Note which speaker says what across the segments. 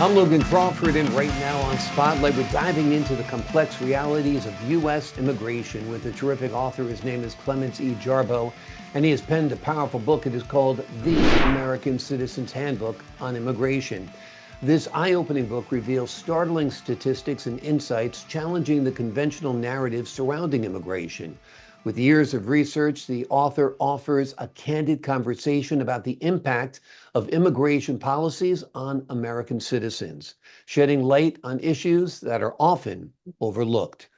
Speaker 1: I'm Logan Crawford, and right now on Spotlight, we're diving into the complex realities of U.S. immigration with a terrific author. His name is Clements E Jarboe, and he has penned a powerful book. It is called The American Citizens Handbook on Immigration. This eye-opening book reveals startling statistics and insights challenging the conventional narratives surrounding immigration. With years of research, the author offers a candid conversation about the impact of immigration policies on American citizens, shedding light on issues that are often overlooked.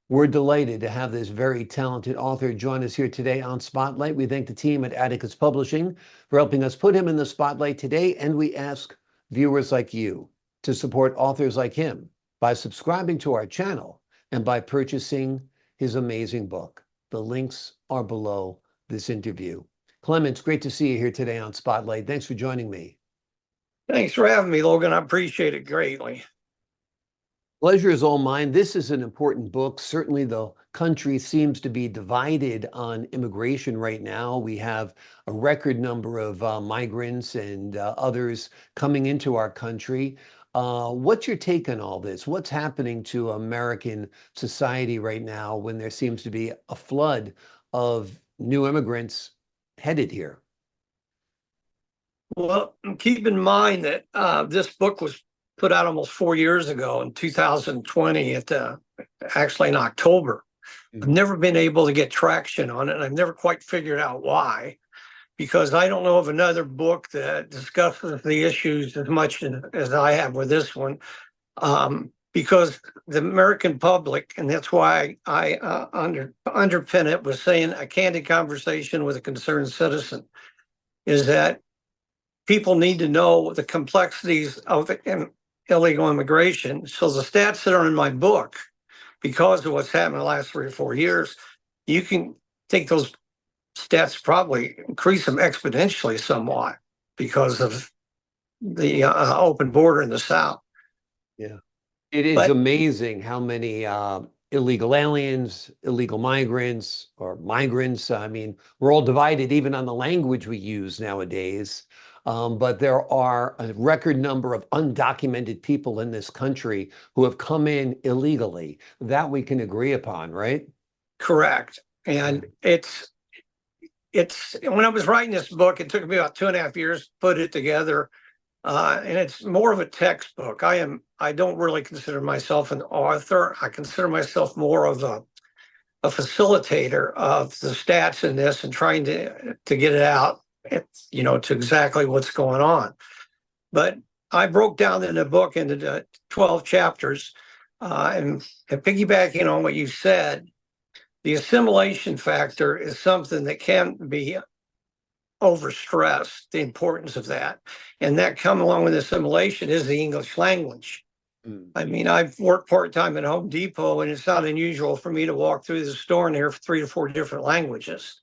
Speaker 1: We're delighted to have this very talented author join us here today on Spotlight. We thank the team at Atticus Publishing for helping us put him in the spotlight today, and we ask viewers like you to support authors like him by subscribing to our channel and by purchasing his amazing book. The links are below this interview. Clements, great to see you here today on Spotlight. Thanks for joining me.
Speaker 2: Thanks for having me, Logan. I appreciate it greatly.
Speaker 1: Pleasure is all mine. This is an important book. Certainly the country seems to be divided on immigration right now. We have a record number of migrants and others coming into our country. What's your take on all this? What's happening to American society right now when there seems to be a flood of new immigrants headed here?
Speaker 2: Well, keep in mind that this book was put out almost 4 years ago in 2020, actually in October. I've never been able to get traction on it, and I've never quite figured out why, because I don't know of another book that discusses the issues as much as I have with this one, because the American public, and that's why I underpin it with saying a candid conversation with a concerned citizen, is that people need to know the complexities of illegal immigration. So the stats that are in my book, because of what's happened in the last 3 or 4 years, you can take those stats, probably increase them exponentially somewhat because of the open border in the South.
Speaker 1: Yeah, it is amazing how many illegal aliens, illegal migrants, or migrants. I mean, we're all divided even on the language we use nowadays. But there are a record number of undocumented people in this country who have come in illegally. That we can agree upon, right?
Speaker 2: Correct. And it's when I was writing this book, it took me about 2.5 years to put it together. And it's more of a textbook. I don't really consider myself an author. I consider myself more of a facilitator of the stats in this and trying to get it out, to exactly what's going on. But I broke down in the book into 12 chapters, and piggybacking on what you said, the assimilation factor is something that can be overstressed, the importance of that. And that come along with assimilation is the English language. I mean, I've worked part-time at Home Depot, and it's not unusual for me to walk through the store and hear 3 to 4 different languages.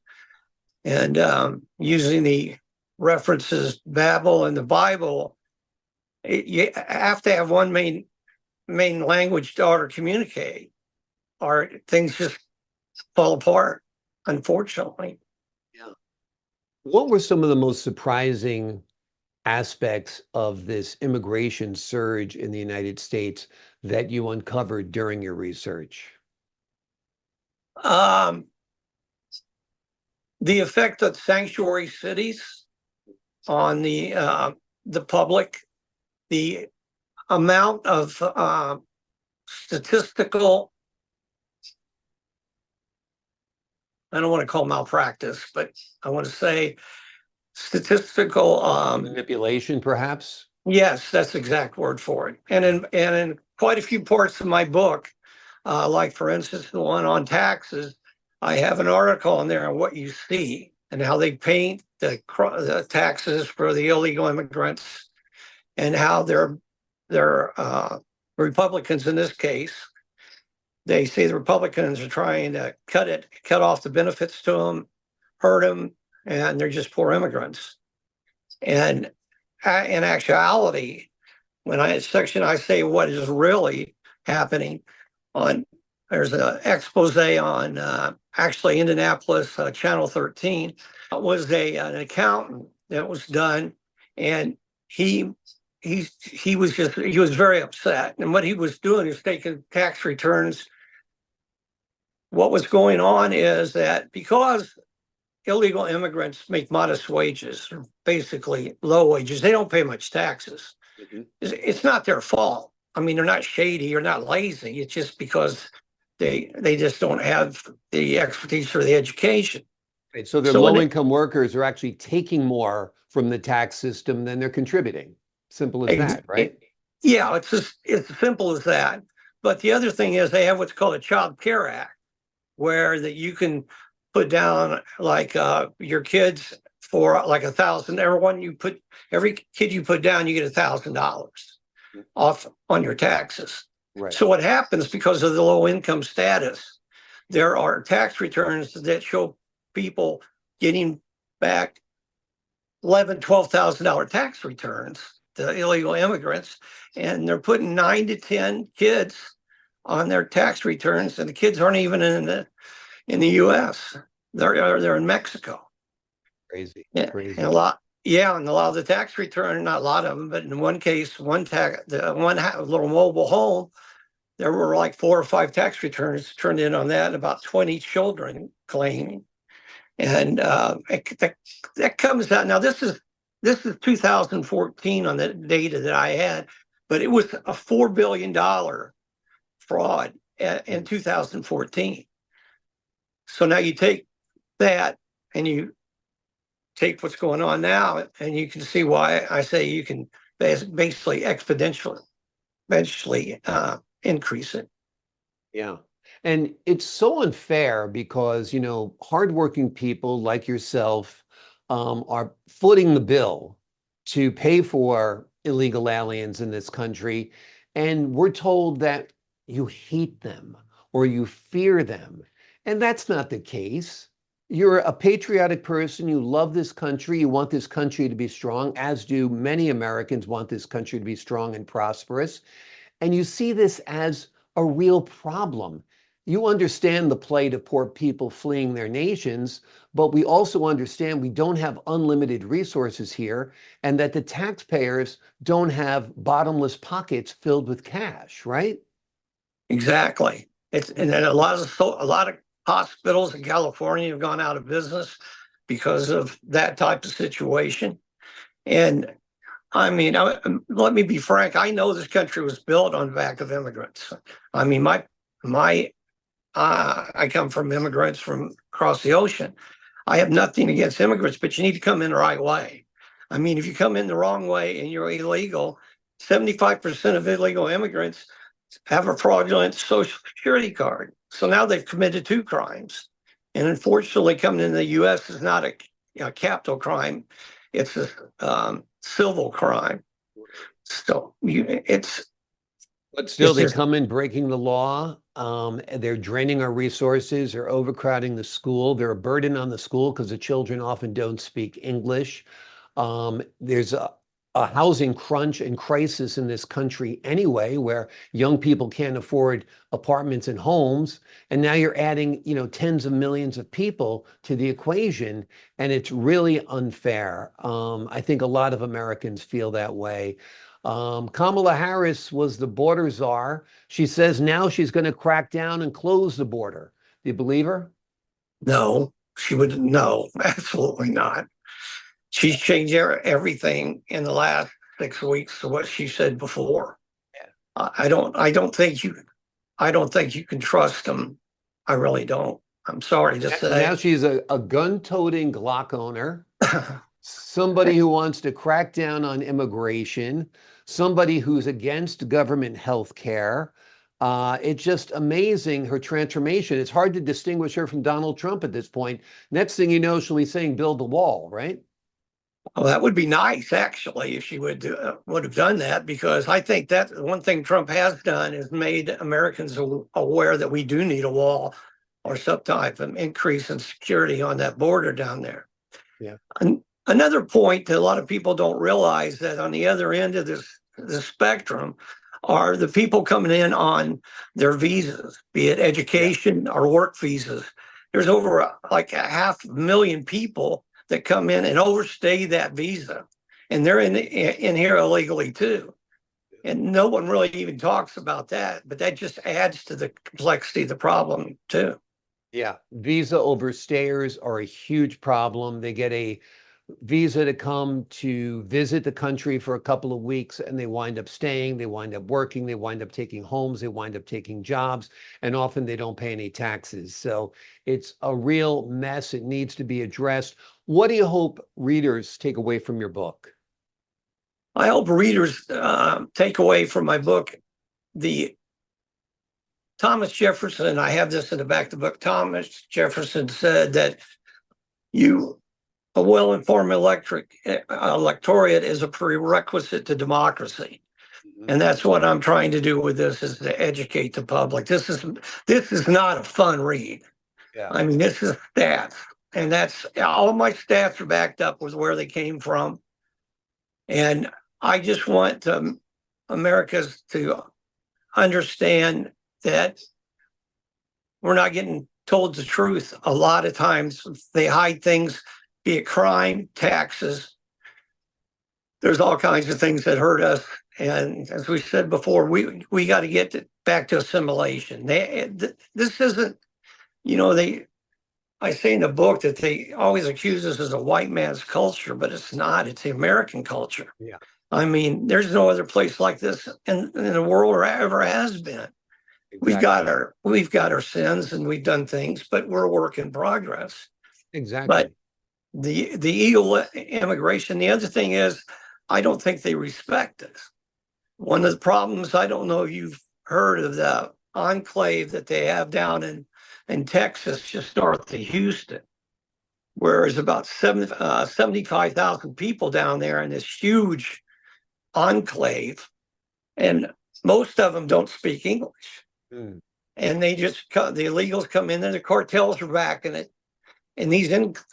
Speaker 2: And using the references, Babel and the Bible, you have to have one main language to order to communicate, or things just fall apart, unfortunately.
Speaker 1: Yeah. What were some of the most surprising aspects of this immigration surge in the United States that you uncovered during your research?
Speaker 2: The effect of sanctuary cities on the public, the amount of statistical, I don't want to call malpractice, but I want to say statistical
Speaker 1: manipulation, perhaps.
Speaker 2: Yes, that's the exact word for it. And in quite a few parts of my book, like for instance the one on taxes, I have an article in there on what you see and how they paint the taxes for the illegal immigrants, and how they're Republicans in this case. They say the Republicans are trying to cut off the benefits to them, hurt them, and they're just poor immigrants. And in actuality, when I say what is really happening, there's an expose on actually Indianapolis, Channel 13. It was an accountant that was done, and he he was very upset. And what he was doing is taking tax returns. What was going on is that because illegal immigrants make modest wages, or basically low wages, they don't pay much taxes.
Speaker 1: Mm-hmm.
Speaker 2: It's not their fault. I mean, they're not shady or not lazy. It's just because they just don't have the expertise or the education.
Speaker 1: Right. So their low-income workers are actually taking more from the tax system than they're contributing. Simple as that, right?
Speaker 2: Yeah, it's as simple as that. But the other thing is they have what's called a Child Care Act, where that you can put down like your kids for like $1,000. Every kid you put down, you get $1,000 off on your taxes.
Speaker 1: Right.
Speaker 2: So what happens because of the low income status, there are tax returns that show people getting back $12,000 tax returns, the illegal immigrants, and they're putting 9 to 10 kids on their tax returns, and the kids aren't even in the U.S. They're in Mexico.
Speaker 1: Crazy.
Speaker 2: Yeah,
Speaker 1: Crazy.
Speaker 2: and a lot of the tax return, not a lot of them, but in one case, one little mobile home, there were like 4 or 5 tax returns turned in on that, and about 20 children claiming. And that comes out. Now this is 2014 on the data that I had, but it was a $4 billion fraud in 2014. So now you take that and you take what's going on now, and you can see why I say you can basically exponentially increase it.
Speaker 1: Yeah. And it's so unfair because, hardworking people like yourself are footing the bill to pay for illegal aliens in this country. And we're told that you hate them or you fear them. And that's not the case. You're a patriotic person. You love this country. You want this country to be strong, as do many Americans want this country to be strong and prosperous. And you see this as a real problem. You understand the plight of poor people fleeing their nations, but we also understand we don't have unlimited resources here and that the taxpayers don't have bottomless pockets filled with cash, right?
Speaker 2: Exactly. And then a lot of hospitals in California have gone out of business because of that type of situation. And I mean, let me be frank. I know this country was built on the back of immigrants. I mean, I come from immigrants from across the ocean. I have nothing against immigrants, but you need to come in the right way. I mean, if you come in the wrong way and you're illegal, 75% of illegal immigrants have a fraudulent Social Security card. So now they've committed 2 crimes. And unfortunately, coming into the U.S. is not a capital crime. It's a civil crime. So
Speaker 1: But still, they come in breaking the law. They're draining our resources. They're overcrowding the school. They're a burden on the school because the children often don't speak English. There's a housing crunch and crisis in this country anyway, where young people can't afford apartments and homes. And now you're adding, tens of millions of people to the equation, and it's really unfair. I think a lot of Americans feel that way. Kamala Harris was the border czar. She says now she's going to crack down and close the border. Do you believe her?
Speaker 2: No, no, absolutely not. She's changed everything in the last 6 weeks to what she said before.
Speaker 1: Yeah.
Speaker 2: I don't think you can trust them. I really don't. I'm sorry to say.
Speaker 1: Now she's a gun-toting Glock owner, somebody who wants to crack down on immigration, somebody who's against government health care. It's just amazing, her transformation. It's hard to distinguish her from Donald Trump at this point. Next thing you know, she'll be saying, build the wall, right?
Speaker 2: Well, that would be nice, actually, if she would have done that, because I think that one thing Trump has done is made Americans aware that we do need a wall or some type of increase in security on that border down there.
Speaker 1: Yeah.
Speaker 2: Another point that a lot of people don't realize, that on the other end of the spectrum are the people coming in on their visas, be it education or work visas. There's over like 500,000 people that come in and overstay that visa. and they're in here illegally too. And no one really even talks about that, but that just adds to the complexity of the problem too.
Speaker 1: Yeah, visa overstayers are a huge problem. They get a visa to come to visit the country for a couple of weeks, and they wind up staying, they wind up working, they wind up taking homes, they wind up taking jobs, and often they don't pay any taxes. So it's a real mess. It needs to be addressed. What do you hope readers take away from your book?
Speaker 2: I hope readers take away from my book the Thomas Jefferson. I have this in the back of the book. Thomas Jefferson said that a well-informed electorate is a prerequisite to democracy. And that's what I'm trying to do with this, is to educate the public. This is not a fun read.
Speaker 1: Yeah.
Speaker 2: I mean, this is stats, and that's all my stats are backed up with where they came from. And I just want Americans to understand that we're not getting told the truth. A lot of times they hide things, be it crime, taxes. There's all kinds of things that hurt us. And as we said before, we got to get back to assimilation. This isn't, I say in the book that they always accuse us as a white man's culture, but it's not. It's the American culture.
Speaker 1: Yeah.
Speaker 2: I mean, there's no other place like this in the world, or ever has been.
Speaker 1: Exactly.
Speaker 2: We've got our sins and we've done things, but we're a work in progress.
Speaker 1: Exactly.
Speaker 2: But the illegal immigration, the other thing is, I don't think they respect us. One of the problems, I don't know if you've heard of the enclave that they have down in Texas, just north of Houston, where there's about 75,000 people down there in this huge enclave, and most of them don't speak English. And they the illegals come in, and the cartels are backing it. And these enclaves,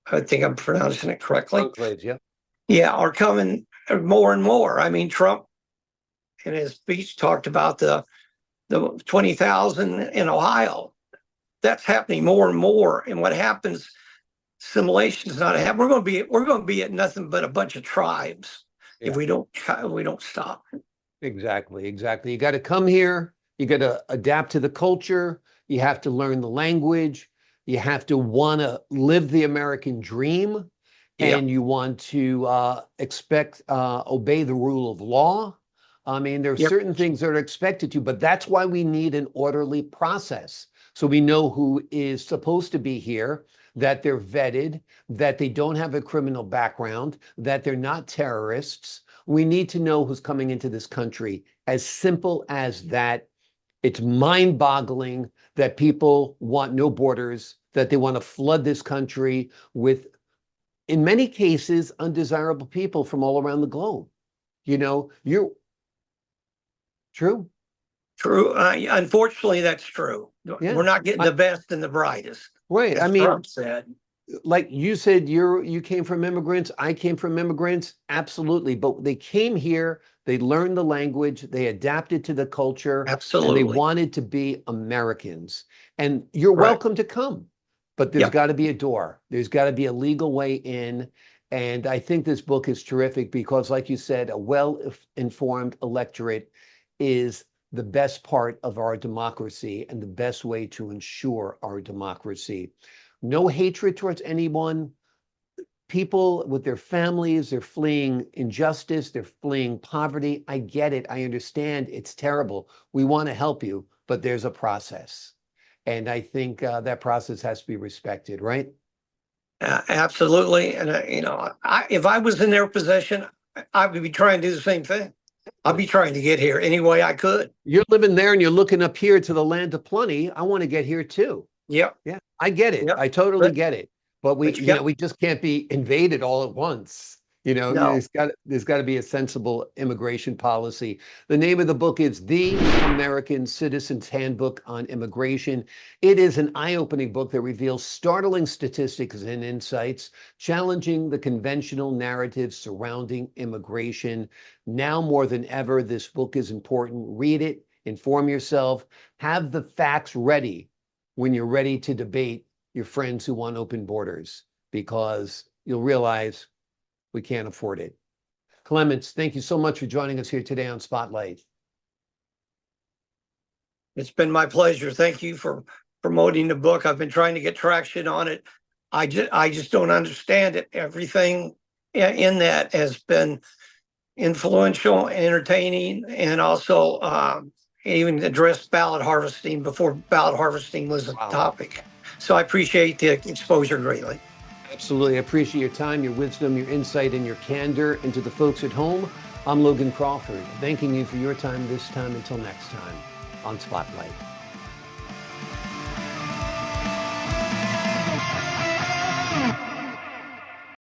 Speaker 2: I think I'm pronouncing it correctly.
Speaker 1: Enclaves, yeah.
Speaker 2: Yeah, are coming more and more. I mean, Trump in his speech talked about the 20,000 in Ohio. That's happening more and more. And what happens? Assimilation is not happening. We're going to be at nothing but a bunch of tribes if we don't stop.
Speaker 1: Exactly. You got to come here. You got to adapt to the culture. You have to learn the language. You have to want to live the American dream, and you want to obey the rule of law. I mean, there are certain things that are expected to, but that's why we need an orderly process. So we know who is supposed to be here, that they're vetted, that they don't have a criminal background, that they're not terrorists. We need to know who's coming into this country. As simple as that. It's mind-boggling that people want no borders, that they want to flood this country with, in many cases, undesirable people from all around the globe. You're true.
Speaker 2: True. Unfortunately, that's true. Yeah. We're not getting the best and the brightest.
Speaker 1: Right. I mean,
Speaker 2: Trump said.
Speaker 1: Like you said, you came from immigrants. I came from immigrants. Absolutely. But they came here, they learned the language, they adapted to the culture.
Speaker 2: Absolutely.
Speaker 1: And they wanted to be Americans. And you're welcome to come. But there's got to be a door. There's got to be a legal way in. And I think this book is terrific because, like you said, a well-informed electorate is the best part of our democracy and the best way to ensure our democracy. No hatred towards anyone. People with their families, they're fleeing injustice, they're fleeing poverty. I get it. I understand. It's terrible. We want to help you, but there's a process. And I think that process has to be respected, right?
Speaker 2: Absolutely. And, if I was in their position, I would be trying to do the same thing. I'd be trying to get here any way I could.
Speaker 1: You're living there and you're looking up here to the land of plenty. I want to get here too. Yeah, I get it. I totally get it. But we just can't be invaded all at once.
Speaker 2: No.
Speaker 1: There's got to be a sensible immigration policy. The name of the book is The American Citizens Handbook on Immigration. It is an eye-opening book that reveals startling statistics and insights, challenging the conventional narratives surrounding immigration. Now more than ever, this book is important. Read it, inform yourself, have the facts ready when you're ready to debate your friends who want open borders, because you'll realize we can't afford it. Clements, thank you so much for joining us here today on Spotlight.
Speaker 2: It's been my pleasure. Thank you for promoting the book. I've been trying to get traction on it. I just don't understand it. Everything in that has been influential, entertaining, and also even addressed ballot harvesting before ballot harvesting was a topic. So I appreciate the exposure greatly.
Speaker 1: Absolutely. I appreciate your time, your wisdom, your insight, and your candor. And to the folks at home, I'm Logan Crawford, thanking you for your time this time. Until next time on Spotlight.